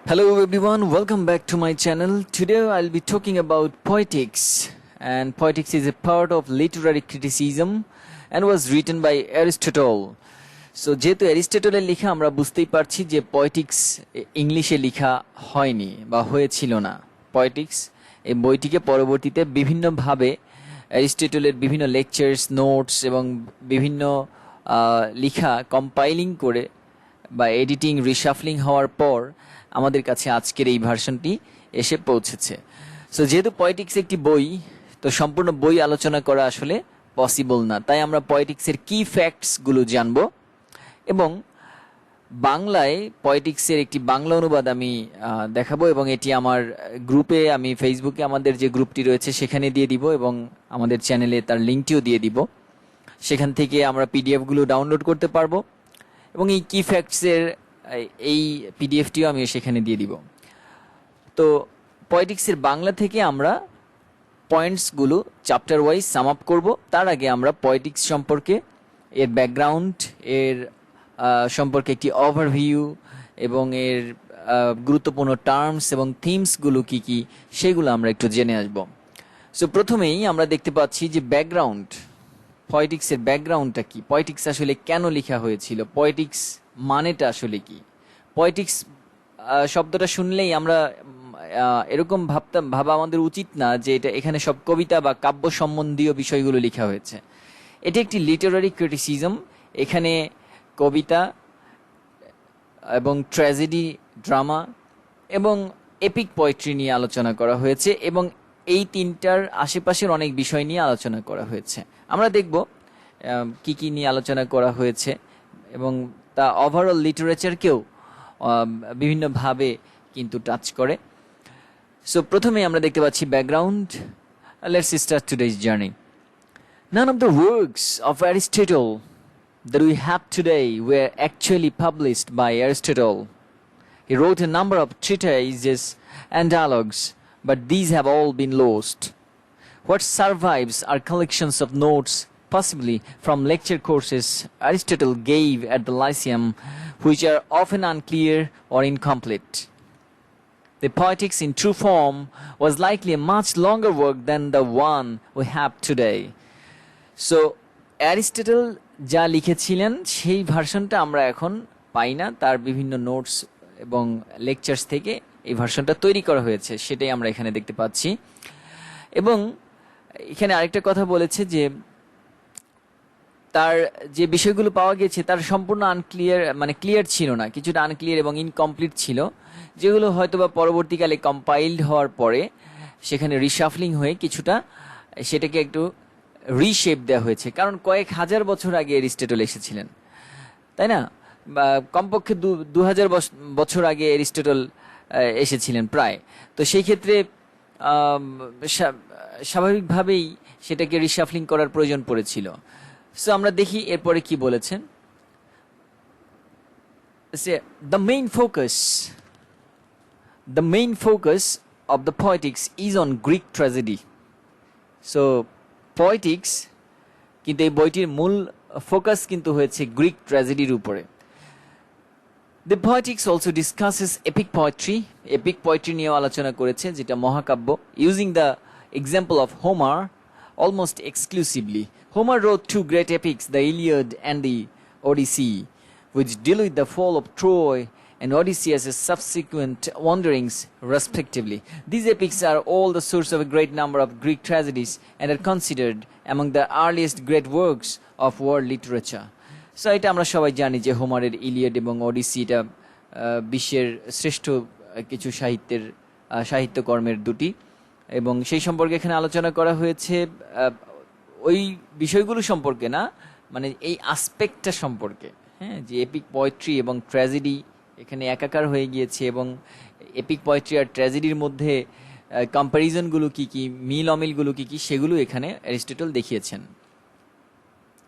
Hello everyone, welcome back to my channel. Today I'll be talking about poetics, and poetics is a part of literary criticism and was written by Aristotle. So যেহেতু অ্যারিস্টটলের লেখা আমরা বুঝতেই পারছি যে poetics ইংলিশে লেখা হয়নি বা হয়েছিল না। পয়েটিক্স এই বইটিকে পরবর্তীতে বিভিন্নভাবে অ্যারিস্টটলের বিভিন্ন লেকচার্স, নোটস এবং বিভিন্ন লেখা কম্পাইলিং করে বা এডিটিং, রিশাফলিং হওয়ার পর আমাদের কাছে আজকের এই ভার্সনটি এসে পৌঁছেছে। সো যেহেতু পয়েটিক্স একটি বই, তো সম্পূর্ণ বই আলোচনা করা আসলে পসিবল না, তাই আমরা পয়েটিক্সের কি ফ্যাক্টসগুলো জানব এবং বাংলায় পয়েটিক্সের একটি বাংলা অনুবাদ আমি দেখাবো এবং এটি আমার গ্রুপে, আমি ফেসবুকে আমাদের যে গ্রুপটি রয়েছে সেখানে দিয়ে দিব এবং আমাদের চ্যানেলে তার লিঙ্কটিও দিয়ে দিব। সেখান থেকে আমরা পিডিএফগুলো ডাউনলোড করতে পারবো এবং এই কি ফ্যাক্টসের এই পিডিএফটিও আমি সেখানে দিয়ে দিব। তো পয়েটিক্সের বাংলা থেকে আমরা পয়েন্টসগুলো চ্যাপ্টার ওয়াইজ সাম আপ করব। তার আগে আমরা পয়েটিক্স সম্পর্কে, এর ব্যাকগ্রাউন্ড, এর সম্পর্কে একটি ওভারভিউ এবং এর গুরুত্বপূর্ণ টার্মস এবং থিমসগুলো কি কি সেগুলো আমরা একটু জেনে আসব। সো প্রথমেই আমরা দেখতে পাচ্ছি যে ব্যাকগ্রাউন্ড, পয়েটিক্সের ব্যাকগ্রাউন্ডটা কি, পয়েটিক্স আসলে কেন লেখা হয়েছিল, পয়েটিক্স মানেটা আসলে কি। পয়েটিক্স শব্দটা শুনলেই আমরা এরকম ভাবা আমাদের উচিত না যে এটা এখানে সব কবিতা বা কাব্য সম্বন্ধীয় বিষয়গুলো লেখা হয়েছে। এটি একটি লিটারারি ক্রিটিসিজম। এখানে কবিতা এবং ট্র্যাজেডি, ড্রামা এবং এপিক পোয়েট্রি নিয়ে আলোচনা করা হয়েছে এবং এই তিনটার আশেপাশের অনেক বিষয় নিয়ে আলোচনা করা হয়েছে। আমরা দেখব কি কি নিয়ে আলোচনা করা হয়েছে এবং তা ওভারঅল লিটারেচারকেও বিভিন্নভাবে কিন্তু টাচ করে। সো প্রথমে আমরা দেখতে পাচ্ছি background. Let's start today's journey. None of the works of Aristotle that we have today were actually published by Aristotle. He wrote a number of treatises and dialogues, but these have all been lost. What survives are collections of notes, possibly from lecture courses Aristotle gave at the Lyceum, which are often unclear or incomplete. The Poetics in true form was likely a much longer work than the one we have today. So, Aristotle যা লিখেছিলেন সেই ভার্সনটা আমরা এখন পাই না, তার বিভিন্ন notes এবং লেকচার্স থেকে এই ভার্সনটা তৈরি করা হয়েছে, সেটাই আমরা এখানে দেখতে পাচ্ছি। এবং এখানে আরেকটা কথা বলেছে যে তার যে বিষয়গুলো পাওয়া গেছে তার সম্পূর্ণ আনক্লিয়ার, মানে ক্লিয়ার ছিল না, কিছুটা আনক্লিয়ার এবং ইনকমপ্লিট ছিল, যেগুলো হয়তোবা পরবর্তীকালে কম্পাইলড হওয়ার পরে সেখানে রিশাফলিং হয়ে কিছুটা সেটাকে একটু রিশেপ দেওয়া হয়েছে। কারণ কয়েক হাজার বছর আগে অ্যারিস্টটল এসেছিলেন, তাই না? বা কমপক্ষে 2000 বছর আগে অ্যারিস্টটল এসেছিলেন প্রায়। তো সেই ক্ষেত্রে স্বাভাবিকভাবেই সেটাকে রিশাফলিং করার প্রয়োজন পড়েছিল। সো আমরা দেখি এরপরে কি বলেছেন। The main focus of the Poetics is on Greek tragedy. So Poetics কিন্তু এই বইটির মূল ফোকাস কিন্তু হয়েছে গ্রিক ট্র্যাজেডির উপরে। The Poetics also discusses epic poetry. Epic poetry নিয়েও আলোচনা করেছে, যেটা মহাকাব্য, using the example of Homer almost exclusively. Homer wrote two great epics, the Iliad and the Odyssey, which deal with the fall of Troy and Odysseus' subsequent wanderings, respectively. These epics are all the source of a great number of Greek tragedies and are considered among the earliest great works of world literature. So এটা আমরা সবাই জানি যে হোমারের Iliad এবং ওডিসিটা বিশ্বের শ্রেষ্ঠ কিছু সাহিত্যকর্মের দুটি, এবং সেই সম্পর্কে এখানে আলোচনা করা হয়েছে। ওই বিষয়গুলো সম্পর্কে না, মানে এই আসপেক্টটা সম্পর্কে, হ্যাঁ, যে এপিক পোয়েট্রি এবং ট্র্যাজেডি এখানে একাকার হয়ে গিয়েছে এবং এপিক পোয়েট্রি আর ট্র্যাজেডির মধ্যে কম্প্যারিজনগুলো কি কি, মিল অমিলগুলো কি কি, সেগুলো এখানে অ্যারিস্টটল দেখিয়েছেন।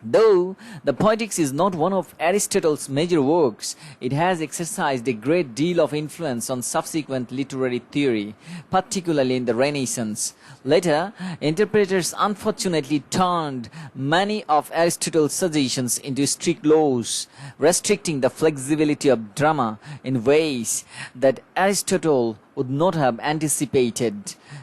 Though the Poetics is not one of Aristotle's major works, it has exercised a great deal of influence on subsequent literary theory, particularly in the Renaissance. Later, interpreters unfortunately turned many of Aristotle's suggestions into strict laws, restricting the flexibility of drama in ways that Aristotle would not have anticipated.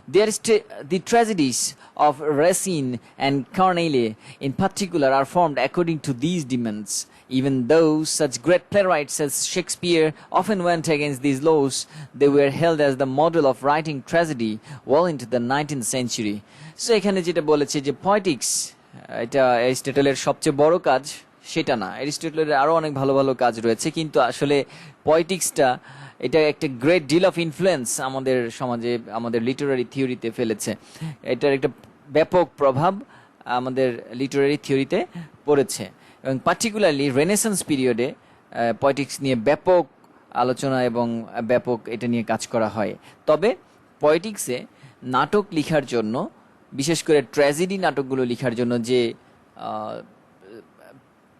The tragedies of Racine and Corneille in particular are formed according to these demands. Even though such great playwrights as Shakespeare often went against these laws, they were held as the model of writing tragedy well into the 19th century. So এখানে যেটা বলেছে যে poetics এটা অ্যারিস্টটলের সবচেয়ে বড় কাজ সেটা না, অ্যারিস্টটলের আরো অনেক ভালো ভালো কাজ রয়েছে, কিন্তু আসলে পয়েটিক্সটা এটা একটা গ্রেট ডিল অফ ইনফ্লুয়েন্স আমাদের সমাজে আমাদের লিটারারি থিওরিতে ফেলেছে। এটার একটা ব্যাপক প্রভাব আমাদের লিটারারি থিওরিতে পড়েছে এবং পার্টিকুলারলি রেনেসান্স পিরিয়ডে পয়েটিক্স নিয়ে ব্যাপক আলোচনা এবং ব্যাপক এটা নিয়ে কাজ করা হয়। তবে পয়েটিক্সে নাটক লেখার জন্য, বিশেষ করে ট্র্যাজেডি নাটকগুলো লেখার জন্য যে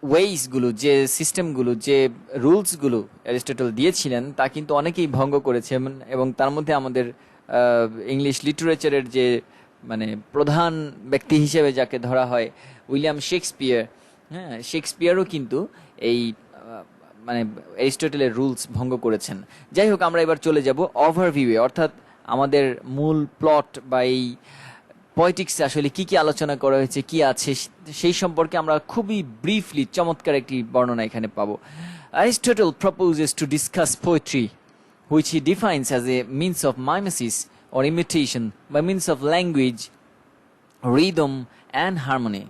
ওয়েইসগুলো, যে সিস্টেমগুলো, যে রুলসগুলো অ্যারিস্টটল দিয়েছিলেন তা কিন্তু অনেকেই ভঙ্গ করেছে এবং তার মধ্যে আমাদের ইংলিশ লিটারেচারের যে মানে প্রধান ব্যক্তি হিসেবে যাকে ধরা হয় উইলিয়াম শেক্সপিয়ার, হ্যাঁ শেক্সপিয়ারও কিন্তু এই মানে অ্যারিস্টটলের রুলস ভঙ্গ করেছেন। যাই হোক, আমরা এবার চলে যাব ওভারভিউয়ে, অর্থাৎ আমাদের মূল প্লট বা এই পয়েটিক্সে আসলে কি কি আলোচনা করা হয়েছে, কি আছে সেই সম্পর্কে আমরা খুবই ব্রিফলি চমৎকার একটি বর্ণনা এখানে পাবো। Aristotle proposes to discuss poetry, which he defines as a means of mimesis or imitation by means of language, rhythm and harmony.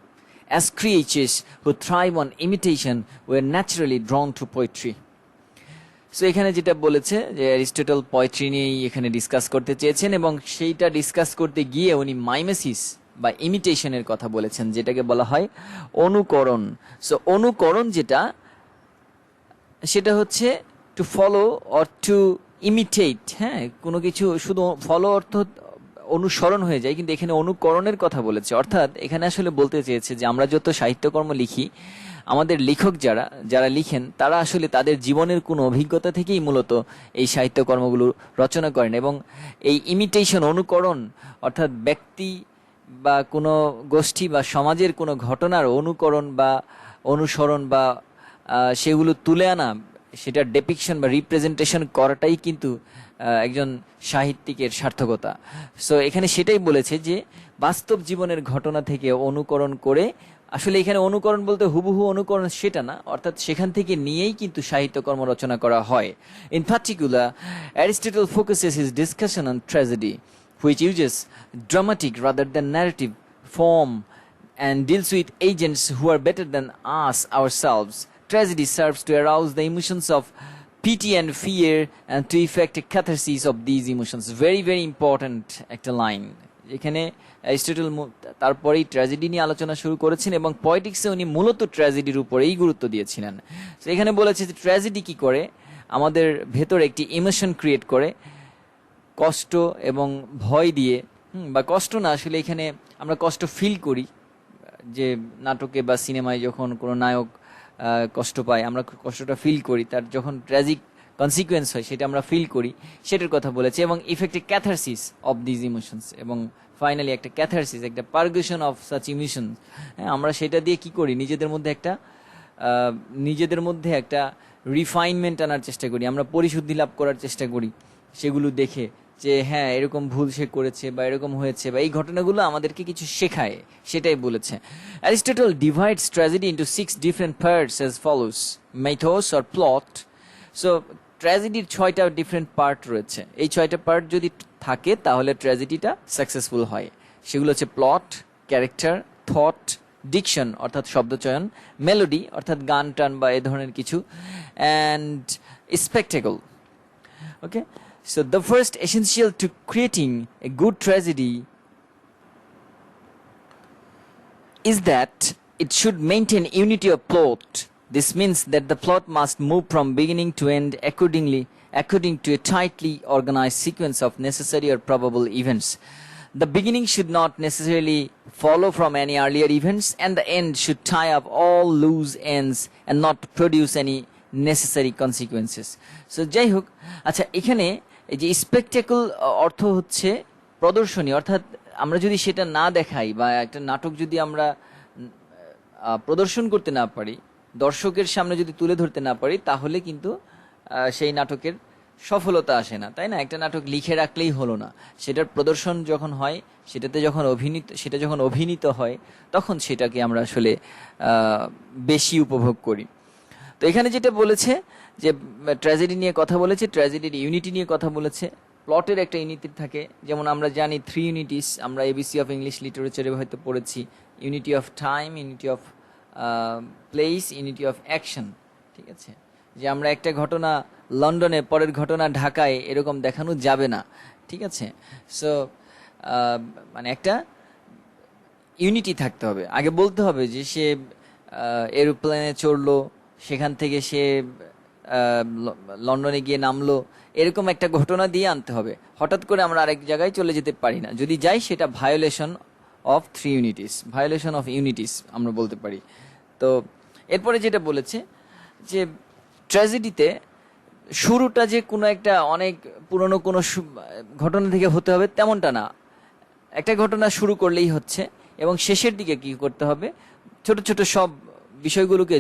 As creatures who thrive on imitation were naturally drawn to poetry. So এখানে যেটা বলেছে যে Aristotle poetry নিয়েই এখানে discuss করতে চেয়েছেন এবং সেইটা ডিসকাস করতে গিয়ে উনি মাইমেসিস বা ইমিটেশনের কথা বলেছেন, যেটাকে বলা হয় অনুকরণ। সো অনুকরণ যেটা, সেটা হচ্ছে to follow or to imitate, হ্যাঁ কোনো কিছু শুধু ফলো অর্থ অনুসরণ হয়ে যায়, কিন্তু এখানে অনুকরণের কথা বলেছে। অর্থাৎ এখানে আসলে বলতে চেয়েছে যে আমরা যত সাহিত্যকর্ম লিখি, আমাদের লেখক যারা লিখেন তারা আসলে তাদের জীবনের কোনো অভিজ্ঞতা থেকেই মূলত এই সাহিত্যকর্মগুলো রচনা করেন এবং এই ইমিটেশন, অনুকরণ অর্থাৎ ব্যক্তি বা কোনো গোষ্ঠী বা সমাজের কোনো ঘটনার অনুকরণ বা অনুসরণ বা সেগুলো তুলে আনা, সেটা ডেপিকশন বা রিপ্রেজেন্টেশন করাটাই কিন্তু একজন সাহিত্যিকের সার্থকতা। সো এখানে সেটাই বলেছে যে বাস্তব জীবনের ঘটনা থেকে অনুকরণ করে, আসলে এখানে অনুকরণ বলতে হুবহু অনুকরণ সেটা না, অর্থাৎ সেখান থেকে নিয়েই কিন্তু সাহিত্যকর্ম রচনা করা হয়। In particular, Aristotle focuses his discussion on tragedy, which uses dramatic rather than narrative form and deals with agents who are better than us ourselves. Tragedy serves to arouse the emotions of pity and fear and to effect a catharsis of these emotions. Very, very important একটা line. এখানে Aristotle তারপরেই tragedy নিয়ে আলোচনা শুরু করেছেন এবং পয়েটিক্সে উনি মূলত ট্র্যাজেডির উপরেই গুরুত্ব দিয়েছিলেন। তো এখানে বলেছে যে ট্র্যাজেডি কি করে, আমাদের ভেতর একটি ইমোশন ক্রিয়েট করে, কষ্ট এবং ভয় দিয়ে, বা কষ্ট না, আসলে এখানে আমরা কষ্ট ফিল করি, যে নাটকে বা সিনেমায় যখন কোনো নায়ক কষ্ট পায় আমরা কষ্টটা ফিল করি, তার যখন ট্র্যাজিক কনসিকুয়েন্স হয় সেটা আমরা ফিল করি, সেটার কথা বলেছে এবং effect A catharsis of these emotions, এবং ফাইনালি একটা ক্যাথারসিস, একটা পারগেশন অফ সাচ ইমোশন। হ্যাঁ, আমরা সেটা দিয়ে কি করি, নিজেদের মধ্যে একটা রিফাইনমেন্ট আনার চেষ্টা করি, আমরা পরিশুদ্ধি লাভ করার চেষ্টা করি সেগুলো দেখে, যে হ্যাঁ এরকম ভুল সে করেছে বা এরকম হয়েছে বা এই ঘটনাগুলো আমাদেরকে কিছু শেখায়, সেটাই বলেছে। Aristotle divides tragedy into 6 different parts as follows: mythos or plot. So ট্র্যাজেডির 6টা ডিফারেন্ট পার্ট রয়েছে। এই 6টা পার্ট যদি থাকে তাহলে ট্র্যাজেডিটা সাকসেসফুল হয়। সেগুলো হচ্ছে প্লট, ক্যারেক্টার, থট, ডিকশন অর্থাৎ শব্দচয়ন, মেলোডি অর্থাৎ গান টান বা এ ধরনের কিছু, and spectacle. Okay, so the first essential to creating a good tragedy is that it should maintain unity of plot. This means that the plot must move from beginning to end according to a tightly organized sequence of necessary or probable events. The beginning should not necessarily follow from any earlier events, and the end should tie up all loose ends and not produce any necessary consequences. So যাই হোক, আচ্ছা এখানে এই যে spectacle অর্থ হচ্ছে প্রদর্শনী, অর্থাৎ আমরা যদি সেটা না দেখাই বা একটা নাটক যদি আমরা প্রদর্শন করতে না পারি, দর্শকের সামনে যদি তুলে ধরতে না পারি, তাহলে কিন্তু সেই নাটকের সফলতা আসে না, তাই না? একটা নাটক লিখে রাখলেই হলো না, সেটার প্রদর্শন যখন হয়, সেটা যখন অভিনীত হয়, তখন সেটাকে আমরা আসলে বেশি উপভোগ করি। তো এখানে যেটা বলেছে যে ট্র্যাজেডি নিয়ে কথা বলেছে, ট্র্যাজেডির ইউনিটি নিয়ে কথা বলেছে। প্লটের একটা ইউনিটি থাকে, যেমন আমরা জানি 3 ইউনিটিস, আমরা এবিসি অফ ইংলিশ লিটারেচারে হয়তো পড়েছি। Unity of time, unity of place, unity of action. ঠিক আছে, যে আমরা একটা ঘটনা লন্ডনে, পরের ঘটনা ঢাকায়, এরকম দেখানো যাবে না। ঠিক আছে, সো মানে একটা ইউনিটি থাকতে হবে। আগে বলতে হবে যে সে এরোপ্লেনে চড়লো, সেখান থেকে সে লন্ডনে গিয়ে নামলো, এরকম একটা ঘটনা দিয়ে আনতে হবে। হঠাৎ করে আমরা আরেক জায়গায় চলে যেতে পারি না, যদি যাই সেটা violation of 3 unities, violation of unities আমরা বলতে পারি। তো এরপরে যেটা বলেছে যে ট্র্যাজেডিতে শুরুটা যে কোনো একটা অনেক পুরনো কোনো ঘটনা থেকে হতে হবে তেমনটা না, একটা ঘটনা শুরু করলেই হচ্ছে, এবং শেষের দিকে কি করতে হবে, ছোট ছোট সব বিষয়গুলোকে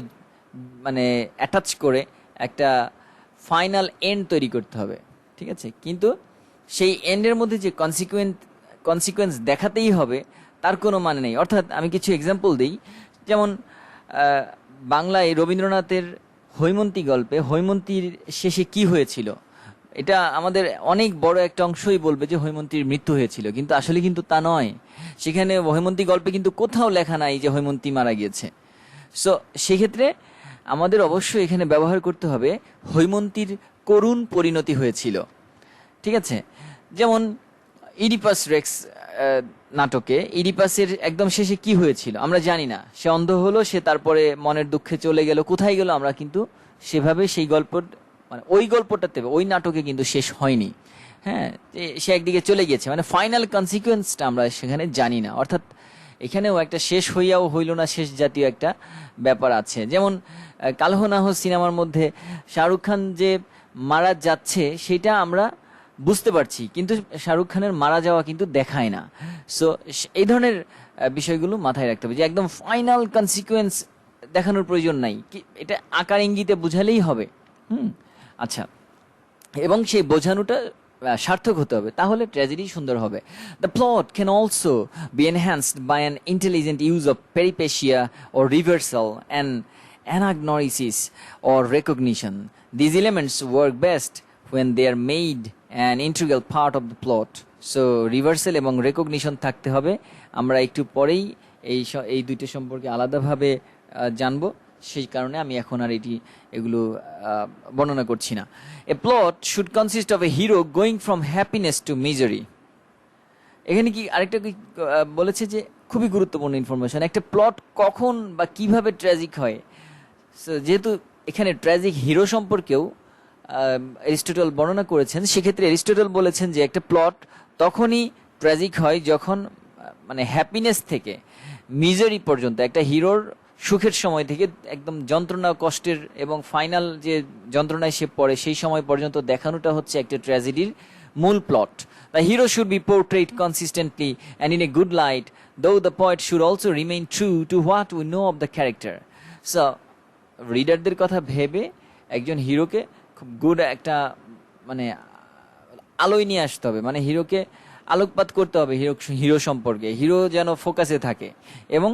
মানে অ্যাটাচ করে একটা ফাইনাল এন্ড তৈরি করতে হবে। ঠিক আছে, কিন্তু সেই এন্ডের মধ্যে যে কনসিকুয়েন্স দেখাতেই হবে তার কোনো মানে নেই। অর্থাৎ আমি কিছু এক্সাম্পল দিই, যেমন বাংলায় রবীন্দ্রনাথের হৈমন্তী গল্পে হৈমন্তীর শেষে কি হয়েছিল, এটা আমাদের অনেক বড় একটা অংশই বলবে যে হৈমন্তীর মৃত্যু হয়েছিল, কিন্তু আসলে কিন্তু তা নয়। সেখানে হৈমন্তী গল্পে কিন্তু কোথাও লেখা নাই যে হৈমন্তী মারা গিয়েছে। সো সেক্ষেত্রে আমাদের অবশ্যই এখানে ব্যবহার করতে হবে হৈমন্তীর করুণ পরিণতি হয়েছিল। ঠিক আছে, যেমন ইডিপাস রেক্স নাটকে ইডিপাসের একদম শেষে কি হয়েছিল আমরা জানি না, সে অন্ধ হলো, সে তারপরে মনের দুঃখে চলে গেল, কোথায় গেল আমরা কিন্তু সেভাবে সেই গল্প মানে ওই গল্পটাতে ওই নাটকে কিন্তু শেষ হয়নি। হ্যাঁ, সে একদিকে চলে গেছে, মানে ফাইনাল কনসিকুয়েন্সটা আমরা সেখানে জানি না। অর্থাৎ এখানেও একটা শেষ হইয়াও হইল না শেষ জাতীয় একটা ব্যাপার আছে। যেমন কালহ নাহ সিনেমার মধ্যে শাহরুখ খান যে মারা যাচ্ছে সেটা আমরা বুঝতে পারছি, কিন্তু শাহরুখ খানের মারা যাওয়া কিন্তু দেখায় না। সো এই ধরনের বিষয়গুলো মাথায় রাখতে হবে যে একদম ফাইনাল কনসিকুয়েন্স দেখানোর প্রয়োজন নাই, এটা আকার ইঙ্গিতে বুঝালেই হবে। আচ্ছা, এবং সেই বোঝানোটা সার্থক হতে হবে, তাহলে ট্র্যাজেডি সুন্দর হবে। The plot can also be enhanced by an intelligent use of peripeteia or reversal and anagnorisis or recognition. These elements work best when they are made an integral part of the plot. So reversal এবং recognition থাকতে হবে। আমরা একটু পরেই এই দুইটা সম্পর্কে আলাদাভাবে জানবো, সেই কারণে আমি এখন আর এগুলো বর্ণনা করছি না। A plot should consist of a hero going from happiness to misery. এখানে কি আরেকটা বলেছে যে খুবই গুরুত্বপূর্ণ ইনফরমেশন, একটা প্লট কখন বা কিভাবে ট্র্যাজিক হয়। যেহেতু এখানে ট্র্যাজিক হিরো সম্পর্কেও অ্যারিস্টটল বর্ণনা করেছেন, সেক্ষেত্রে অ্যারিস্টটল বলেছেন যে একটা প্লট তখনই ট্র্যাজিক হয় যখন মানে হ্যাপিনেস থেকে মিজারি পর্যন্ত, একটা হিরোর সুখের সময় থেকে একদম যন্ত্রণা কষ্টের এবং ফাইনাল যে যন্ত্রণায় সে পড়ে সেই সময় পর্যন্ত দেখানোটা হচ্ছে একটা ট্র্যাজেডির মূল plot. The hero should be portrayed consistently and in a good light, though the poet should also remain true to what we know of the character. So, রিডারদের কথা ভেবে একজন হিরোকে খুব গুড একটা মানে আলোয় নিয়ে আসতে হবে, মানে হিরোকে আলোকপাত করতে হবে, হিরো সম্পর্কে, হিরো যেন ফোকাসে থাকে, এবং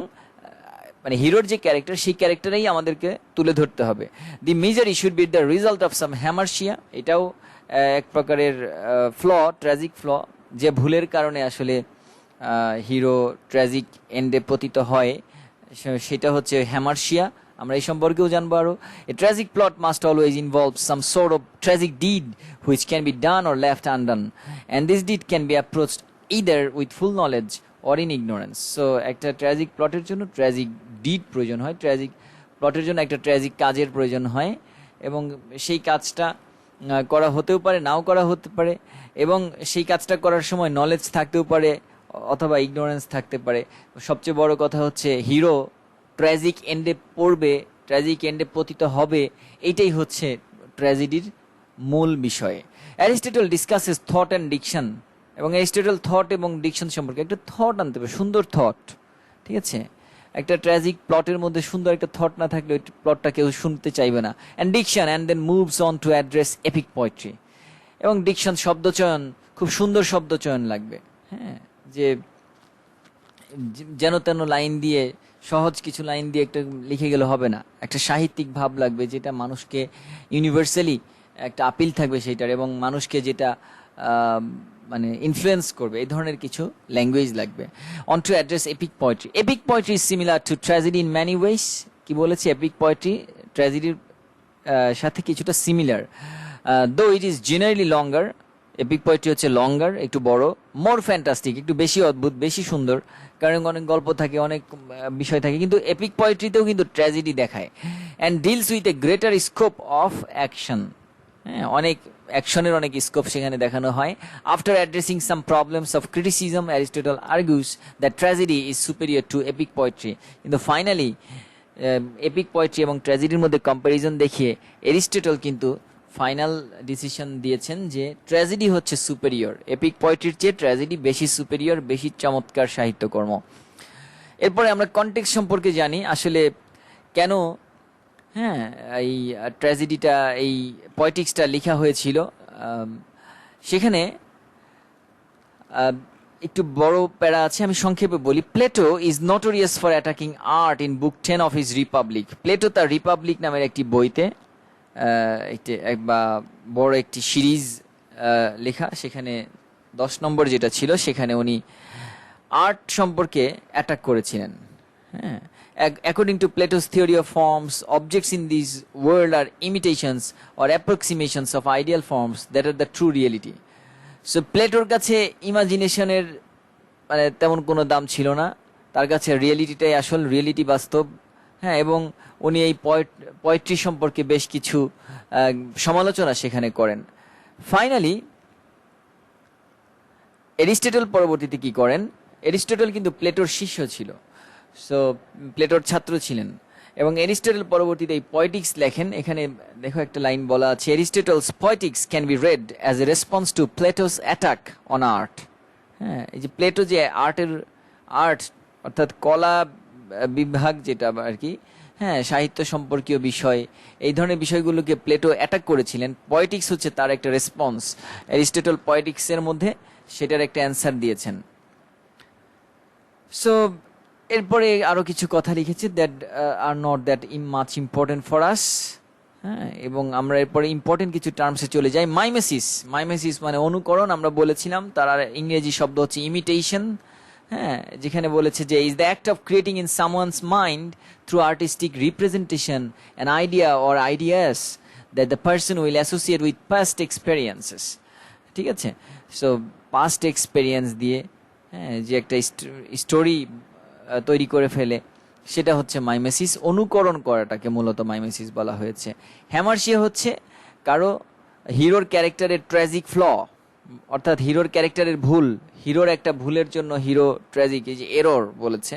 মানে হিরোর যে ক্যারেক্টার সেই ক্যারেক্টারেই আমাদেরকে তুলে ধরতে হবে। The misery should be the result of some hamartia, এটাও এক প্রকারের ফ্ল, ট্র্যাজিক ফ্ল, যে ভুলের কারণে আসলে হিরো ট্র্যাজিক এন্ডে পতিত হয়, সেটা হচ্ছে হ্যামারশিয়া। আমরা এই সম্পর্কেও জানবো আরো। A tragic plot must always involve some sort of tragic deed which can be done or left undone, and this deed can be approached either with full knowledge or in ignorance. So একটা tragic প্লটের জন্য tragic did প্রয়োজন হয়, tragic প্লটের জন্য একটা tragic কাজের প্রয়োজন হয়, এবং সেই কাজটা করা হতেও পারে, নাও করা হতে পারে, এবং সেই কাজটা করার সময় নলেজ থাকতেও পারে অথবা ইগনোরেন্স থাকতে পারে। সবচেয়ে বড় কথা হচ্ছে হিরো ট্র্যাজিক এন্ডে পড়বে, ট্র্যাজিক এন্ডে পতিত হবে, এইটাই হচ্ছে ট্র্যাজেডির মূল বিষয়। Aristotle discusses thought and diction, এবং অ্যারিস্টটল থট এবং ডিকশন সম্পর্কে একটা থট আনতে হবে, সুন্দর থট, ঠিক আছে? একটা ট্র্যাজিক প্লটের মধ্যে সুন্দর একটা থট না থাকলে ওই প্লটটা কেউ শুনতে চাইবে না। And diction and then moves on to address epic poetry. এবং ডিকশন, শব্দচয়ন, খুব সুন্দর শব্দচয়ন লাগবে, হ্যাঁ, যে যেন তেন লাইন দিয়ে, সহজ কিছু লাইন দিয়ে একটা লিখে গেলে হবে না, একটা সাহিত্যিক ভাব লাগবে যেটা মানুষকে ইউনিভার্সালি একটা আপিল থাকবে সেইটার, এবং মানুষকে যেটা মানে ইনফ্লুয়েন্স করবে, এই ধরনের কিছু ল্যাঙ্গুয়েজ লাগবে। On to address epic poetry. Epic poetry is similar to tragedy in many ways. কি বলেছে? এপিক পোয়েট্রি ট্র্যাজেডির সাথে কিছুটা similar, though it is generally longer. Epic poetry হচ্ছে লঙ্গার, একটু বড়, মোর ফ্যান্টাস্টিক, একটু বেশি অদ্ভুত, বেশি সুন্দর, কারণ অনেক গল্প থাকে, অনেক বিষয় থাকে। কিন্তু এপিক পোয়েট্রিতেও কিন্তু ট্র্যাজেডি দেখায়। And deals with a greater scope of action. হ্যাঁ, অনেক অ্যাকশনের অনেক স্কোপ সেখানে দেখানো হয়। After addressing some problems of criticism, Aristotle argues that tragedy is superior to epic poetry. কিন্তু ফাইনালি এপিক পোয়েট্রি এবং ট্র্যাজেডির মধ্যে কম্প্যারিজন দেখিয়ে এরিস্টটল কিন্তু ফাইনাল ডিসিশন দিয়েছেন যে ট্র্যাজেডি হচ্ছে সুপেরিয়র, এপিক পোয়েট্রির চেয়ে ট্র্যাজেডি বেশি সুপেরিয়র, বেশি চমৎকার সাহিত্যকর্ম। এরপরে আমরা কনটেক্সট সম্পর্কে জানি, আসলে কেন, হ্যাঁ, এই ট্র্যাজেডিটা, এই পয়েটিক্সটা লেখা হয়েছিল। সেখানে একটু বড় প্যারা আছে, আমি সংক্ষেপে বলি। Plato is notorious for attacking art in book 10 of his Republic. Plato তার রিপাবলিক নামের একটি বইতে বা বড় একটি সিরিজ লেখা, সেখানে 10 নম্বর যেটা ছিল সেখানে উনি আর্ট সম্পর্কে অ্যাটাক করেছিলেন। হ্যাঁ, according to Plato's theory of forms, objects in this world are imitations or approximations of ideal forms that are the true reality. So প্লেটোর কাছে ইমাজিনেশনের মানে তেমন কোনো দাম ছিল না, তার কাছে রিয়েলিটিটাই আসল, রিয়েলিটি বাস্তব। হ্যাঁ, এবং উনি এই পোয়েট্রি সম্পর্কে বেশ কিছু সমালোচনা সেখানে করেন। ফাইনালি এরিস্টটল পরবর্তীতে কি করেন? এরিস্টটল কিন্তু প্লেটোর শিষ্য ছিল, সো প্লেটোর ছাত্র ছিলেন, এবং এরিস্টটল পরবর্তীতে এই পয়েটিক্স লেখেন। এখানে দেখো একটা লাইন বলা আছে, Aristotle's poetics can be read as a response to Plato's attack on art. হ্যাঁ, এই যে প্লেটো যে আর্ট অর্থাৎ কলা বিভাগ যেটা আর কি, হ্যাঁ, সাহিত্য সম্পর্কীয় বিষয়, এই ধরনের বিষয়গুলোকে প্লেটো অ্যাটাক করেছিলেন, পয়েটিক্স হচ্ছে তার একটা রেসপন্স। অ্যারিস্টটল পয়েটিক্সের মধ্যে সেটার একটা অ্যান্সার দিয়েছেন। সো এরপরে আরো কিছু কথা লিখেছে that are not that much important for us. হ্যাঁ, এবং আমরা এরপরে ইম্পর্টেন্ট কিছু টার্মসে চলে যাই। মাইমেসিস, মাইমেসিস মানে অনুকরণ, আমরা বলেছিলাম তার আর ইংরেজি শব্দ হচ্ছে ইমিটেশন। হ্যাঁ, যেখানে বলেছে যে is the act of creating in someone's mind through artistic representation an idea or ideas that the person will associate with past experiences. ঠিক আছে, সো পাস্ট এক্সপেরিয়েন্স দিয়ে, হ্যাঁ, যে একটা স্টোরি তৈরি করে ফেলে, সেটা হচ্ছে মাইমেসিস। অনুকরণ করাটাকে মূলত মাইমেসিস বলা হয়েছে। হ্যামার্শিয়া হচ্ছে কারো হিরোর ক্যারেক্টারের ট্র্যাজিক ফ্ল, অর্থাৎ হিরোর ক্যারেক্টারের ভুল, হিরোর একটা ভুলের জন্য হিরো ট্র্যাজিক, এই যে এরর বলেছে,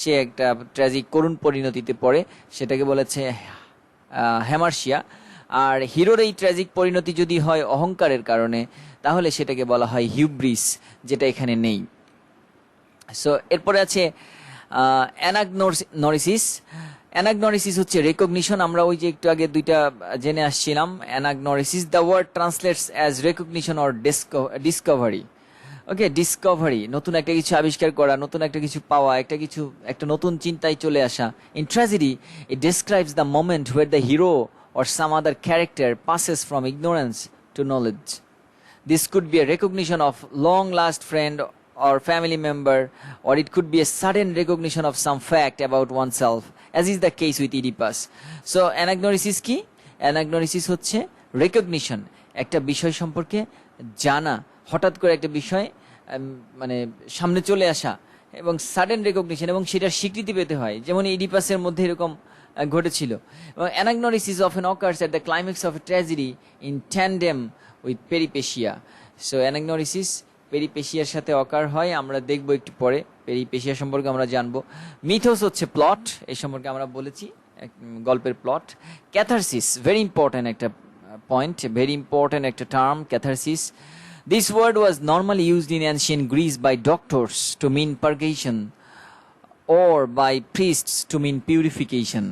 সে একটা ট্র্যাজিক করুণ পরিণতিতে পড়ে, সেটাকে বলেছে হ্যামার্শিয়া। আর হিরোর এই ট্র্যাজিক পরিণতি যদি হয় অহংকারের কারণে, তাহলে সেটাকে বলা হয় হিউব্রিস, যেটা এখানে নেই। সো এরপরে আছে অ্যানাগনোরিসিস। অ্যানাগনোরিসিস হচ্ছে রেকগনিশন। আমরা ওই যে একটু আগে দুইটা জেনে আসছিলাম। Anagnorisis, the word translates as recognition or discovery. Okay, discovery, নতুন একটা কিছু আবিষ্কার করা, নতুন একটা কিছু পাওয়া, একটা নতুন চিন্তায় চলে আসা। In tragedy it describes the moment where the hero or some other character passes from ignorance to knowledge. This could be a recognition of long lost friend or family member, or it could be a sudden recognition of some fact about oneself, as is the case with Oedipus. So anagnosis কি? Anagnosis হচ্ছে recognition, একটা বিষয় সম্পর্কে জানা, হঠাৎ করে একটা বিষয় মানে সামনে চলে আসা, এবং সাডেন রেকগনিশন, এবং সেটার স্বীকৃতি পেতে হয়, যেমন ইডিপাসের মধ্যে এরকম ঘটেছিল। এবং anagnorisis often occurs at the climax of a tragedy in tandem with peripeteia. So anagnorisis পেরিপেশিয়ার সাথে অকার হয় আমরা দেখব একটু পরে, পেরিপেশিয়া সম্পর্কে আমরা জানবো। মিথোস হচ্ছে প্লট, এই সম্পর্কে আমরা বলেছি, গল্পের প্লট। ক্যাথারসিস ভেরি ইম্পর্ট্যান্ট একটা পয়েন্ট, ভেরি ইম্পর্ট্যান্ট একটা term catharsis. This word was normally used in ancient Greece by doctors to mean purgation or by priests to mean purification.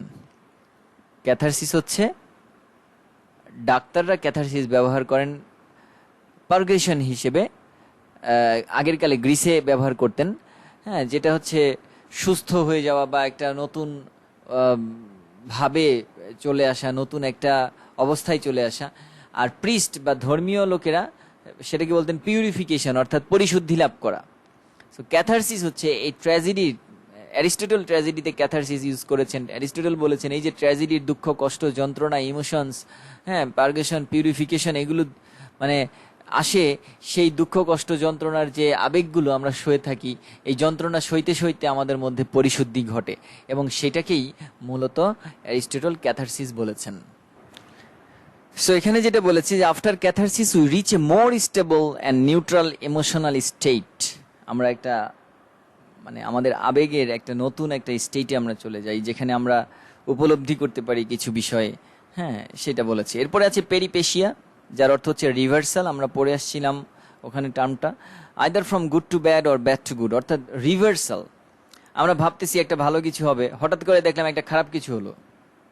Catharsis হচ্ছে, ডাক্তাররা ক্যাথারসিস ব্যবহার করেন পার্গেশন হিসেবে, আগের কালে গ্রিসে ব্যবহার করতেন। হ্যাঁ, যেটা হচ্ছে সুস্থ হয়ে যাওয়া বা একটা নতুন ভাবে চলে আসা, নতুন একটা অবস্থায় চলে আসা। আর প্রিস্ট বা ধর্মীয় লোকেরা সেটাকে বলতেন পিউরিফিকেশন, অর্থাৎ পরিশুদ্ধি লাভ করা। সো ক্যাথারসিস হচ্ছে এই ট্র্যাজেডির, অ্যারিস্টটল ট্র্যাজেডিতে ক্যাথারসিস ইউজ করেছেন। অ্যারিস্টটল বলেছেন এই যে ট্র্যাজেডির দুঃখ, কষ্ট, যন্ত্রণা, ইমোশনস, হ্যাঁ, পার্গেশন, পিউরিফিকেশন, এগুলো মানে আসে সেই দুঃখ, কষ্ট, যন্ত্রণার যে আবেগগুলো আমরা সয়ে থাকি, এই যন্ত্রণা সইতে সইতে আমাদের মধ্যে পরিশুদ্ধি ঘটে, এবং সেটাকেই মূলত অ্যারিস্টটল ক্যাথারসিস বলেছেন। সো এখানে যেটা বলেছি যে after catharsis we reach A more stable and neutral emotional state. আমরা একটা মানে আমাদের আবেগের একটা নতুন একটা স্টেটে আমরা চলে যাই, যেখানে আমরা উপলব্ধি করতে পারি কিছু বিষয়ে। হ্যাঁ, সেটা বলেছি। এরপরে আছে পেরিপেশিয়া, যার অর্থ হচ্ছে রিভার্সাল। আমরা পড়ে আসছিলাম ওখানে টার্মটা, either from good to bad or bad to good, অর্থাৎ রিভার্সাল। আমরা ভাবতেছি একটা ভালো কিছু হবে, হঠাৎ করে দেখলাম একটা খারাপ কিছু হলো,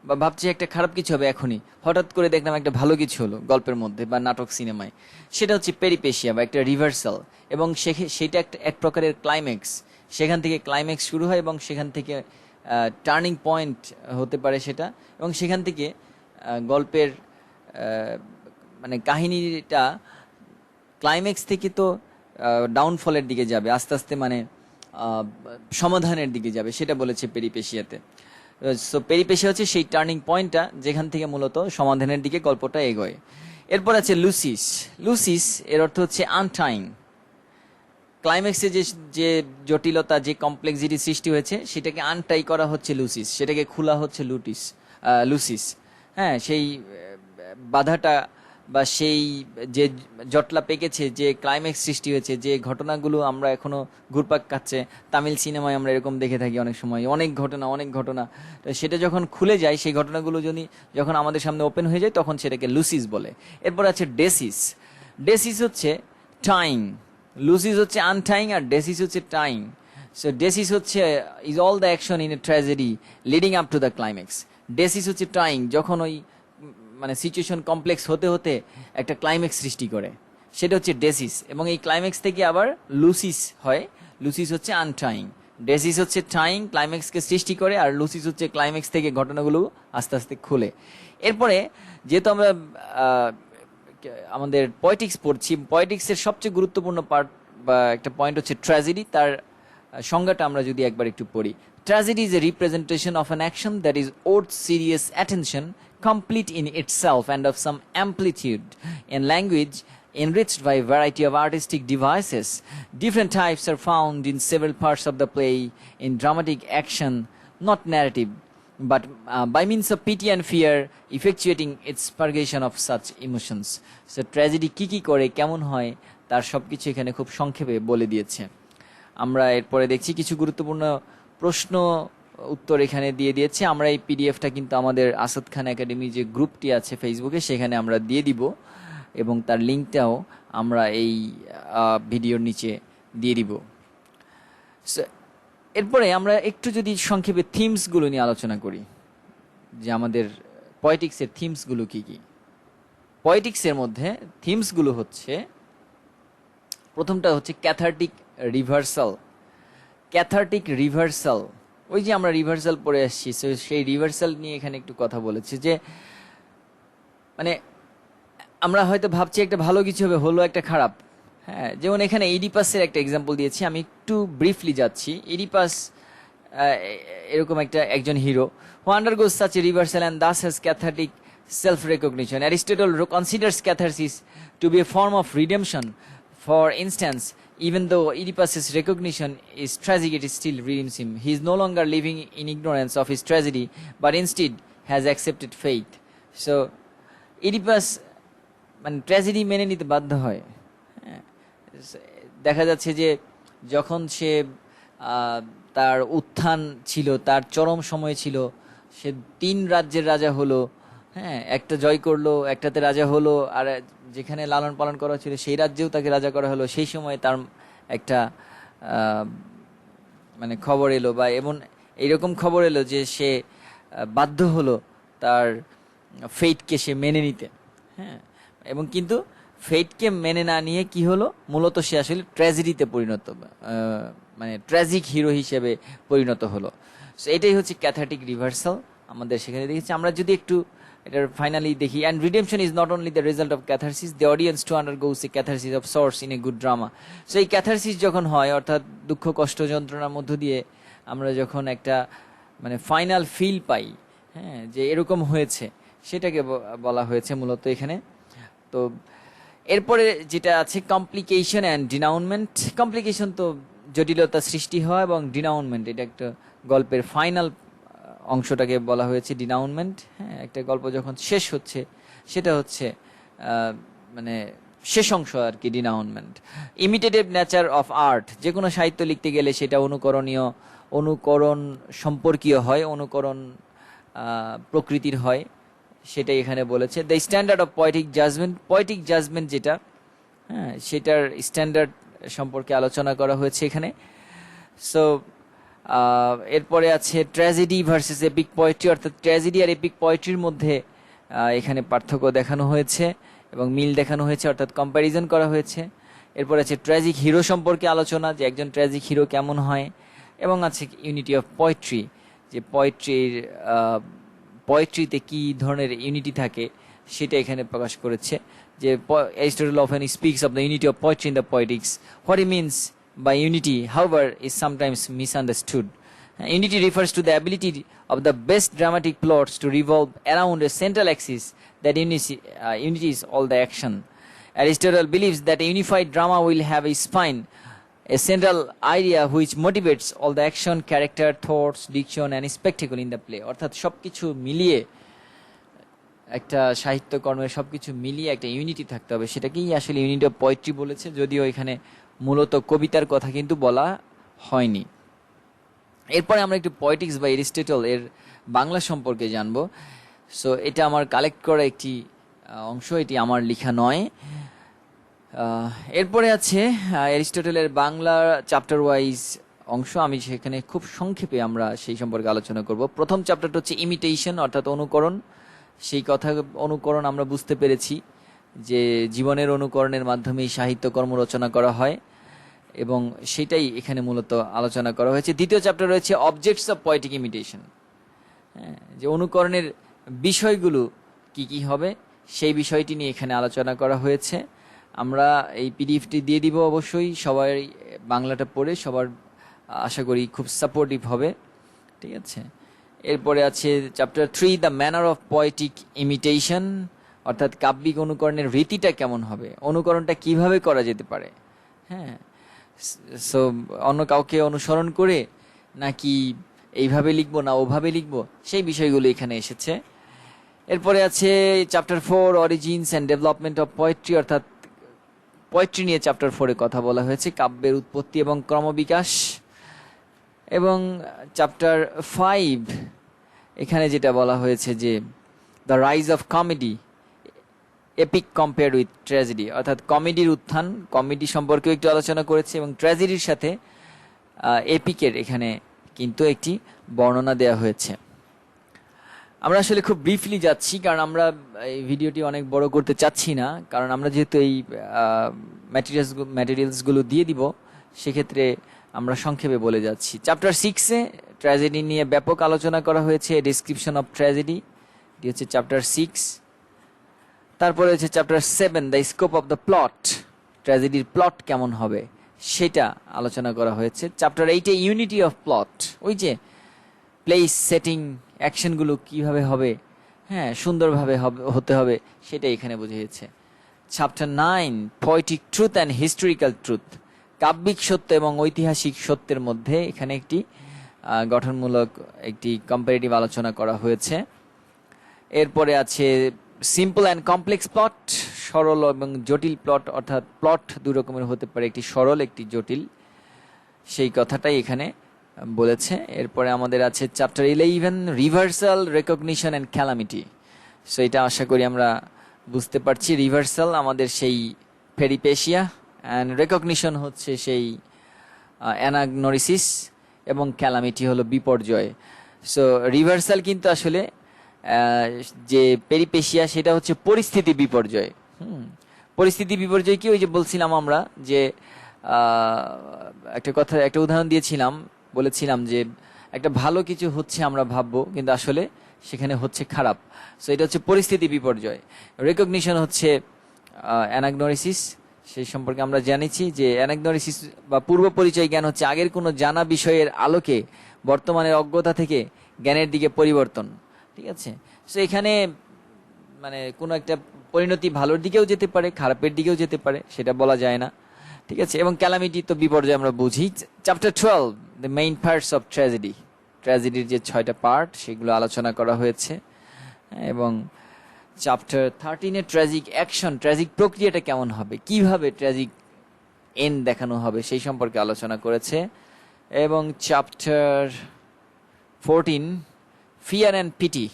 বা ভাবছি একটা খারাপ কিছু হবে এখনই, হঠাৎ করে দেখলাম একটা ভালো কিছু হলো গল্পের মধ্যে বা নাটক সিনেমায়। সেটা হচ্ছে পেরিপেশিয়া বা একটা রিভার্সাল, এবং সেটা একটা এক প্রকারের ক্লাইম্যাক্স। সেখান থেকে ক্লাইম্যাক্স শুরু হয় এবং সেখান থেকে টার্নিং পয়েন্ট হতে পারে সেটা, এবং সেখান থেকে গল্পের মানে কাহিনীটা ক্লাইম্যাক্স থেকে তো ডাউনফলের দিকে যাবে, আস্তে আস্তে মানে সমাধানের দিকে যাবে, সেটা বলেছে পেরিপেশিয়াতে। সো পেরিপেশিয়া হচ্ছে সেই টার্নিং পয়েন্টটা যেখান থেকে মূলত সমাধানের দিকে গল্পটা এগোয়। এরপর আছে লুসিস। লুসিস এর অর্থ হচ্ছে আনটাইং। ক্লাইম্যাক্সে যে জটিলতা, যে কমপ্লেক্সিটি সৃষ্টি হয়েছে, সেটাকে আনটাই করা হচ্ছে লুসিস, সেটাকে খোলা হচ্ছে লুসিস। হ্যাঁ, সেই বাধাটা বা সেই যে জটলা পেকেছে, যে ক্লাইম্যাক্স সৃষ্টি হয়েছে, যে ঘটনাগুলো আমরা এখনো ঘুরপাক খাচ্ছে, তামিল সিনেমায় আমরা এরকম দেখে থাকি অনেক সময়, অনেক ঘটনা, তো সেটা যখন খুলে যায়, সেই ঘটনাগুলো যখন আমাদের সামনে ওপেন হয়ে যায়, তখন সেটাকে লুসিস বলে। এরপর আছে ডেসিস। ডেসিস হচ্ছে টাইং, লুসিস হচ্ছে আনটাইং, আর ডেসিস হচ্ছে টাইং। সো ডেসিস হচ্ছে is all the action in a tragedy leading up to the climax. Desis হচ্ছে টাইং, যখন ওই মানে সিচুয়েশন কমপ্লেক্স হতে হতে একটা ক্লাইম্যাক্স সৃষ্টি করে, সেটা হচ্ছে ডেসিস। এবং এই ক্লাইম্যাক্স থেকে আবার লুসিস হয়। লুসিস হচ্ছে আনটাইং, ডেসিস হচ্ছে টাইং, ক্লাইম্যাক্সকে সৃষ্টি করে, আর লুসিস হচ্ছে ক্লাইম্যাক্স থেকে ঘটনাগুলো আস্তে আস্তে খুলে। এরপরে যেহেতু আমরা আমাদের পয়েটিক্স পড়ছি, পয়েটিক্সের সবচেয়ে গুরুত্বপূর্ণ পার্ট বা একটা পয়েন্ট হচ্ছে ট্র্যাজেডি। তার সংজ্ঞাটা আমরা যদি একবার একটু পড়ি, tragedy is a representation of an action that is worth serious attention, complete in itself and of some amplitude in language, enriched by a variety of artistic devices. Different types are found in several parts of the play, in dramatic action, not narrative, but by means of pity and fear, effectuating its purgation of such emotions. So tragedy কি করে, কেমন হয়, তার সবকিছু এখানে খুব সংক্ষেপে বলে দিয়েছে। আমরা এরপরে দেখছি কিছু গুরুত্বপূর্ণ প্রশ্ন উত্তর এখানে দিয়ে দিয়েছে। আমরা এই পিডিএফটা কিন্তু আমাদের আসাদ খান একাডেমি যে গ্রুপটি আছে ফেসবুকে, সেখানে আমরা দিয়ে দিব, এবং তার লিঙ্কটাও আমরা এই ভিডিওর নিচে দিয়ে দিব। এরপরে আমরা একটু যদি সংক্ষেপে থিমসগুলো নিয়ে আলোচনা করি, যে আমাদের পয়েটিক্সের থিমসগুলো কি কি। পয়েটিক্সের মধ্যে থিমসগুলো হচ্ছে, প্রথমটা হচ্ছে ক্যাথার্টিক রিভার্সাল। ক্যাথার্টিক রিভার্সাল, ওই যে আমরা রিভার্সাল পড়ে আসছি, সেই রিভার্সাল নিয়ে এখানে একটু কথা বলেছে, যে মানে আমরা হয়তো ভাবছি একটা ভালো কিছু হবে, হলো একটা খারাপ। হ্যাঁ, যেমন এখানে ইডিপাসের একটা এক্সাম্পল দিয়েছি, আমি একটু ব্রিফলি যাচ্ছি। ইডিপাস এরকম একজন hero who undergoes such a reversal and thus has cathartic self-recognition. Aristotle considers catharsis to be a form of redemption. For instance, even though Oedipus's recognition is tragic, it still redeems him. He is no longer living in ignorance of his tragedy, but instead has accepted fate. So, Oedipus মানে tragedy মেনে নিতে বাধ্য হয়। দেখা যাচ্ছে যে যখন সে তার উত্থান ছিল, তার চরম সময় ছিল, সে 3 রাজ্যের রাজা হলো, হ্যাঁ, একটা জয় করলো, একটাতে রাজা হলো, আর যেখানে লালন পালন করা ছিল সেই রাজ্যেও তাকে রাজা করা হলো। সেই সময় তার একটা আহ, মানে খবর এলো, বা এমন এইরকম খবর এলো যে সে বাধ্য হলো তার ফেটকে সে মেনে নিতে। হ্যাঁ, এবং কিন্তু ফেটকে মেনে না নিয়ে কি হলো, মূলত সে আসলে ট্র্যাজেডিতে পরিণত, মানে ট্র্যাজিক হিরো হিসেবে পরিণত হলো। সো এটাই হচ্ছে ক্যাথার্টিক রিভার্সাল আমাদের সেখানে দেখেছি। আমরা যদি একটু এটার ফাইনালি দেখি, and redemption is not only the result of catharsis, the audience to undergoes a catharsis of sorts in a good drama. So এই ক্যাথারসিস যখন হয়, অর্থাৎ দুঃখ কষ্ট যন্ত্রণার মধ্য দিয়ে আমরা যখন একটা মানে ফাইনাল ফিল পাই, হ্যাঁ, যে এরকম হয়েছে, সেটাকে বলা হয়েছে মূলত এখানে। তো এরপরে যেটা আছে কমপ্লিকেশন অ্যান্ড ডিনাউনমেন্ট। কমপ্লিকেশন তো জটিলতা সৃষ্টি হয়, এবং ডিনাউনমেন্ট এটা একটা গল্পের ফাইনাল অংশটাকে বলা হয়েছে ডিনাউনমেন্ট। হ্যাঁ, একটা গল্প যখন শেষ হচ্ছে সেটা হচ্ছে মানে শেষ অংশ আর কি, ডিনাউনমেন্ট। ইমিটেটিভ নেচার অফ আর্ট, যে কোনো সাহিত্য লিখতে গেলে সেটা অনুকরণ সম্পর্কীয় হয়, অনুকরণ প্রকৃতির হয়, সেটাই এখানে বলেছে। The standard of poetic judgement, poetic judgement যেটা, হ্যাঁ, সেটার স্ট্যান্ডার্ড সম্পর্কে আলোচনা করা হয়েছে এখানে। সো এরপরে আছে ট্র্যাজেডি ভার্সেস এপিক পোয়েট্রি, অর্থাৎ ট্র্যাজেডি আর এপিক পোয়েট্রির মধ্যে এখানে পার্থক্য দেখানো হয়েছে এবং মিল দেখানো হয়েছে, অর্থাৎ কম্প্যারিজন করা হয়েছে। এরপর আছে ট্র্যাজিক হিরো সম্পর্কে আলোচনা, যে একজন ট্র্যাজিক হিরো কেমন হয়, এবং আছে ইউনিটি অফ পোয়েট্রি, যে পোয়েট্রিতে কি ধরনের ইউনিটি থাকে সেটা এখানে প্রকাশ করেছে। যে Aristotle often speaks of the unity of poetry in the Poetics. What he means by unity, however, is sometimes misunderstood. Unity refers to the ability of the best dramatic plots to revolve around a central axis. That unity is all the action. Aristotle believes that a unified drama will have a spine, a central idea which motivates all the action, character, thoughts, diction and spectacle in the play. অর্থাৎ সবকিছু মিলিয়ে একটা সাহিত্যকর্মের সবকিছু মিলিয়ে একটা unity থাকতে হবে, সেটাকেই আসলে ইউনিটি অফ পোয়েট্রি বলেছে, যদিও এখানে মূলত কবিতার কথা কিন্তু বলা হয়নি। এরপরে আমরা একটু পয়েটিক্স বা এরিস্টটল এর বাংলা সম্পর্কে জানবো। সো এটা আমার কালেক্ট করা একটি অংশ, এটি আমার লেখা নয়। এরপরে আছে এরিস্টটলের বাংলা চ্যাপ্টার ওয়াইজ অংশ, আমি সেখানে খুব সংক্ষেপে আমরা সেই সম্পর্কে আলোচনা করব। প্রথম চ্যাপ্টারটা হচ্ছে ইমিটেশন, অর্থাৎ অনুকরণ। সেই কথা অনুকরণ আমরা বুঝতে পেরেছি যে জীবনের অনুকরণের মাধ্যমেই সাহিত্যকর্ম রচনা করা হয়, এবং সেটাই এখানে মূলত আলোচনা করা হয়েছে। দ্বিতীয় চ্যাপ্টার রয়েছে অবজেক্টস অফ পয়েটিক ইমিটেশন, হ্যাঁ, যে অনুকরণের বিষয়গুলো কি কি হবে সেই বিষয়টি নিয়ে এখানে আলোচনা করা হয়েছে। আমরা এই পিডিএফটি দিয়ে দিব, অবশ্যই সবাই বাংলাটা পড়ে সবার আশা করি খুব সাপোর্টিভ হবে, ঠিক আছে। এরপরে আছে chapter 3 the manner of poetic imitation, অর্থাৎ কাব্যিক অনুকরণের রীতিটা কেমন হবে, অনুকরণটা কিভাবে করা যেতে পারে, হ্যাঁ, সো অন্য কাউকে অনুসরণ করে নাকি এইভাবে লিখবো না ওভাবে লিখবো, সেই বিষয়গুলো এখানে এসেছে। এরপরে আছে chapter 4 origins and development of poetry, অর্থাৎ পোয়েট্রি নিয়ে চ্যাপ্টার 4 কথা বলা হয়েছে, কাব্যের উৎপত্তি এবং ক্রমবিকাশ। এবং চ্যাপ্টার 5 এখানে যেটা বলা হয়েছে যে the rise of comedy, epic compared with tragedy, অর্থাৎ কমেডির উত্থান, কমেডি সম্পর্কেও একটু আলোচনা করেছে, এবং ট্র্যাজেডির সাথে এপিকের এখানে কিন্তু একটি বর্ণনা দেওয়া হয়েছে। আমরা আসলে খুব ব্রিফলি যাচ্ছি, কারণ আমরা এই ভিডিওটি অনেক বড় করতে চাচ্ছি না, কারণ আমরা যেহেতু এই ম্যাটেরিয়ালসগুলো দিয়ে দিব, সেক্ষেত্রে আমরা সংক্ষেপে বলে যাচ্ছি। চ্যাপ্টার 6-এ ট্র্যাজেডি নিয়ে ব্যাপক আলোচনা করা হয়েছে, ডেসক্রিপশন অফ ট্র্যাজেডি, এটি হচ্ছে চ্যাপ্টার 6। তারপরে হচ্ছে chapter 7 the scope of the plot, ট্র্যাজেডির প্লট কেমন হবে সেটা আলোচনা করা হয়েছে। চ্যাপ্টার 8-এ ইউনিটি অফ প্লট, ওই যে প্লেস, সেটিং, অ্যাকশনগুলো কিভাবে হবে, হ্যাঁ, সুন্দরভাবে হতে হবে, সেটা এখানে বুঝিয়েছে। Chapter 9 poetic truth and historical truth, কাব্যিক সত্য এবং ঐতিহাসিক সত্যের মধ্যে এখানে একটি গঠনমূলক একটি কম্পারেটিভ আলোচনা করা হয়েছে। এরপরে আছে সিম্পল অ্যান্ড কমপ্লেক্স প্লট, সরল এবং জটিল প্লট, অর্থাৎ প্লট দুই রকমের হতে পারে, একটি সরল একটি জটিল, সেই কথাটাই এখানে বলেছে। এরপরে আমাদের আছে chapter 11 reversal, recognition and calamity. So এটা আশা করি আমরা বুঝতে পারছি। রিভার্সাল আমাদের সেই পেরিপেশিয়া, অ্যান্ড রেকগনিশন হচ্ছে সেই অ্যানাগনোরিসিস, এবং ক্যালামিটি হলো বিপর্যয়। সো রিভার্সাল কিন্তু আসলে যে পেরিপেশিয়া সেটা হচ্ছে পরিস্থিতি বিপর্যয়। পরিস্থিতি বিপর্যয় কি, ওই যে বলছিলাম আমরা যে একটা উদাহরণ দিয়েছিলাম, বলেছিলাম যে একটা ভালো কিছু হচ্ছে আমরা ভাববো, কিন্তু আসলে সেখানে হচ্ছে খারাপ। সো এটা হচ্ছে পরিস্থিতি বিপর্যয়। রেকগনিশন হচ্ছে অ্যানাগনোরিসিস, সেই সম্পর্কে আমরা জানিছি যে অ্যানাগনোরিসিস বা পূর্ব পরিচয় জ্ঞান হচ্ছে আগের কোনো জানা বিষয়ের আলোকে বর্তমানের অজ্ঞতা থেকে জ্ঞানের দিকে পরিবর্তন। ঠিক আছে, সো এখানে মানে কোনো একটা পরিণতি ভালোর দিকেও যেতে পারে, খারাপের দিকেও যেতে পারে, সেটা বলা যায় না। ঠিক আছে, এবং ক্যালামিটি তো বিপর্যয় আমরা বুঝি। Chapter 12 the main parts of tragedy, ট্র্যাজেডির যে 6টা পার্ট সেগুলো আলোচনা করা হয়েছে। এবং চ্যাপ্টার 13-এ ট্র্যাজিক অ্যাকশন, ট্র্যাজিক প্রক্রিয়াটা কেমন হবে, কিভাবে ট্র্যাজিক এন্ড দেখানো হবে সেই সম্পর্কে আলোচনা করেছে। এবং চ্যাপ্টার 14 ফিয়ার অ্যান্ড পিটি,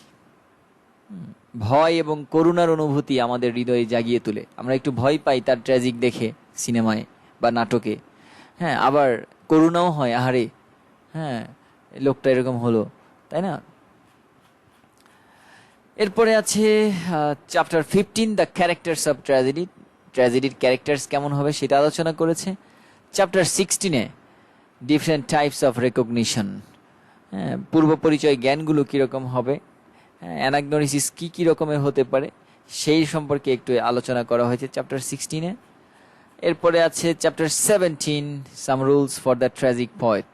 ভয় এবং করুণার অনুভূতি আমাদের হৃদয়ে জাগিয়ে তোলে। আমরা একটু ভয় পাই তার ট্র্যাজিক দেখে সিনেমায় বা নাটকে, হ্যাঁ, আবার করুণাও হয়, আহারে হ্যাঁ লোকটা এরকম হলো, তাই না। এরপরে আছে chapter 15 the characters of tragedy, ট্র্যাজেডির ক্যারেক্টার্স কেমন হবে সেটা আলোচনা করেছে। চ্যাপ্টার 16-এ ডিফারেন্ট টাইপস অফ রেকগনিশন, হ্যাঁ, পূর্ব পরিচয় জ্ঞানগুলো কীরকম হবে, অ্যানাগনোরিসিস কী রকমের হতে পারে সেই সম্পর্কে একটু আলোচনা করা হয়েছে চ্যাপ্টার 16-এ। এরপরে আছে chapter 17 some rules for the tragic poet.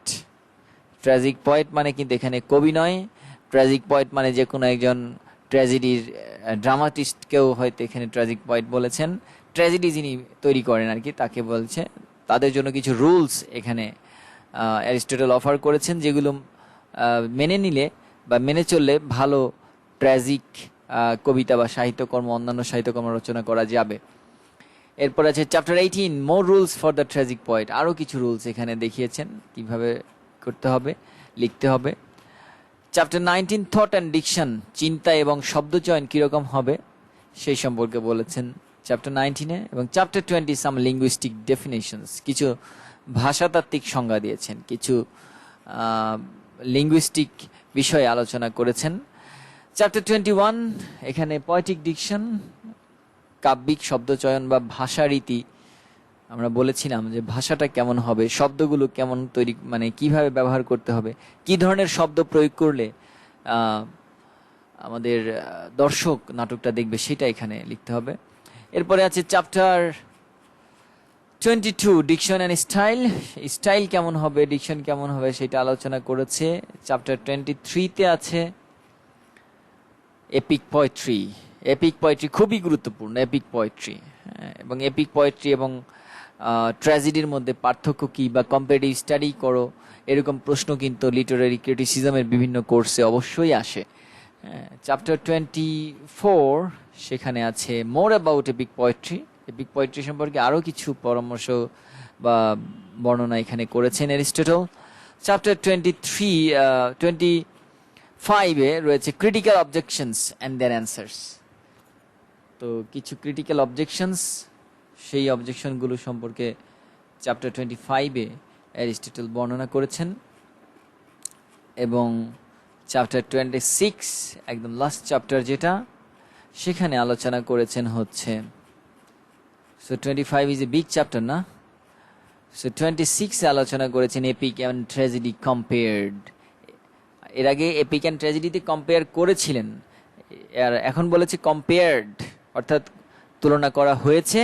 Tragic poet মানে কিন্তু এখানে কবি নয়, ট্র্যাজিক পয়েট মানে যে কোনো একজন ট্র্যাজেডির ড্রামাটিস্টকেও হয়তো এখানে ট্র্যাজিক পয়েট বলেছেন। ট্র্যাজেডি যিনি তৈরি করেন আর কি, তাকে বলছে। তাদের জন্য কিছু রুলস এখানে অ্যারিস্টটল অফার করেছেন, যেগুলো মেনে নিলে বা মেনে চললে ভালো ট্র্যাজিক কবিতা বা সাহিত্যকর্ম, অন্যান্য সাহিত্যকর্ম রচনা করা যাবে। এরপর আছে chapter 18 more rules for the tragic poet, আরও কিছু রুলস এখানে দেখিয়েছেন কিভাবে করতে হবে, লিখতে হবে। চ্যাপ্টার 19 থট অ্যান্ড ডিকশন, চিন্তা এবং শব্দচয়ন কীরকম হবে সেই সম্পর্কে বলেছেন চ্যাপ্টার 19-এ। এবং চ্যাপ্টার 20 সাম লিঙ্গুইস্টিক ডেফিনেশনস, কিছু ভাষাতাত্ত্বিক সংজ্ঞা দিয়েছেন, কিছু লিঙ্গুইস্টিক বিষয়ে আলোচনা করেছেন। চ্যাপ্টার 21 এখানে পয়েটিক ডিকশন, কাব্যিক শব্দচয়ন বা ভাষারীতি। আমরা বলেছিলাম যে ভাষাটা কেমন হবে, শব্দগুলো কেমন তৈরি, মানে কিভাবে ব্যবহার করতে হবে, কি ধরনের শব্দ প্রয়োগ করলে আমাদের দর্শক নাটকটা দেখবে সেটা এখানে লিখতে হবে। এরপরে আছে chapter 22 diction and style, style কেমন হবে, ডিকশন কেমন হবে সেটা আলোচনা করেছে। চ্যাপ্টার 23-তে আছে এপিক পোয়েট্রি। এপিক পোয়েট্রি খুবই গুরুত্বপূর্ণ, এপিক পোয়েট্রি, এবং এপিক পোয়েট্রি এবং ট্র্যাজেডির মধ্যে পার্থক্য কী বা কম্পারেটিভ স্টাডি করো, এরকম প্রশ্ন কিন্তু লিটারারি ক্রিটিসিজমের বিভিন্ন কোর্সে অবশ্যই আসে। চ্যাপ্টার 24 সেখানে আছে more about epic poetry, epic poetry সম্পর্কে আরও কিছু পরামর্শ বা বর্ণনা এখানে করেছেন অ্যারিস্টটল। চ্যাপ্টার 25-এ রয়েছে critical objections and their answers. তো কিছু ক্রিটিক্যাল অবজেকশনস, সেই অবজেকশনগুলো সম্পর্কে চ্যাপ্টার 25-এ অ্যারিস্টটল বর্ণনা করেছেন। এবং চ্যাপ্টার 26 একদম লাস্ট চ্যাপ্টার যেটা, সেখানে আলোচনা করেছেন হচ্ছে, so 25 is a big chapter না, সো 26-এ আলোচনা করেছেন এপিক অ্যান্ড ট্র্যাজেডি কম্পেয়ার্ড। এর আগে এপিক অ্যান্ড ট্র্যাজেডিতে কম্পেয়ার করেছিলেন, আর এখন বলেছে কম্পেয়ার্ড, অর্থাৎ তুলনা করা হয়েছে।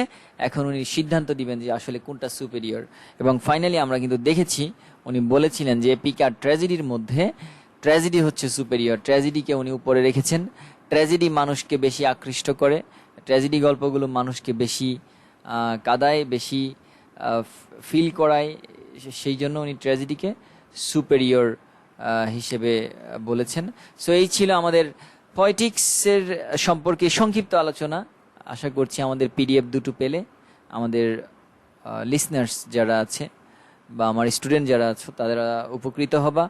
এখন উনি সিদ্ধান্ত দিবেন যে আসলে কোনটা সুপেরিয়র। এবং ফাইনালি আমরা কিন্তু দেখেছি উনি বলেছিলেন যে এপিক আর ট্র্যাজেডির মধ্যে ট্র্যাজেডি হচ্ছে সুপেরিয়র, ট্র্যাজেডিকে উনি উপরে রেখেছেন। ট্র্যাজেডি মানুষকে বেশি আকৃষ্ট করে, ট্র্যাজেডি গল্পগুলো মানুষকে বেশি কাদায়, বেশি ফিল করায়, সেই জন্য উনি ট্র্যাজেডিকে সুপেরিয়র হিসেবে বলেছেন। সো এই ছিল আমাদের পয়েটিক্সের সম্পর্কে সংক্ষিপ্ত আলোচনা। আশা করছি আমাদের পিডিএফ দুটো পেলে আমাদের লিসনার্স যারা আছে বা আমার স্টুডেন্ট যারা আছো তারা উপকৃত হবা।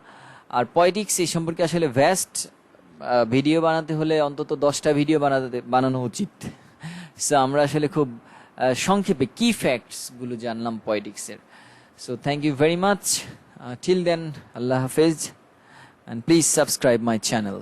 আর পয়েটিক্স এই সম্পর্কে আসলে ভ্যাস্ট ভিডিও বানাতে হলে অন্তত 10টা ভিডিও বানানো উচিত। সো আমরা আসলে খুব সংক্ষেপে কি ফ্যাক্টসগুলো জানলাম পয়েটিক্সের। So thank you very much. Till then, আল্লাহ হাফেজ, and please subscribe my channel.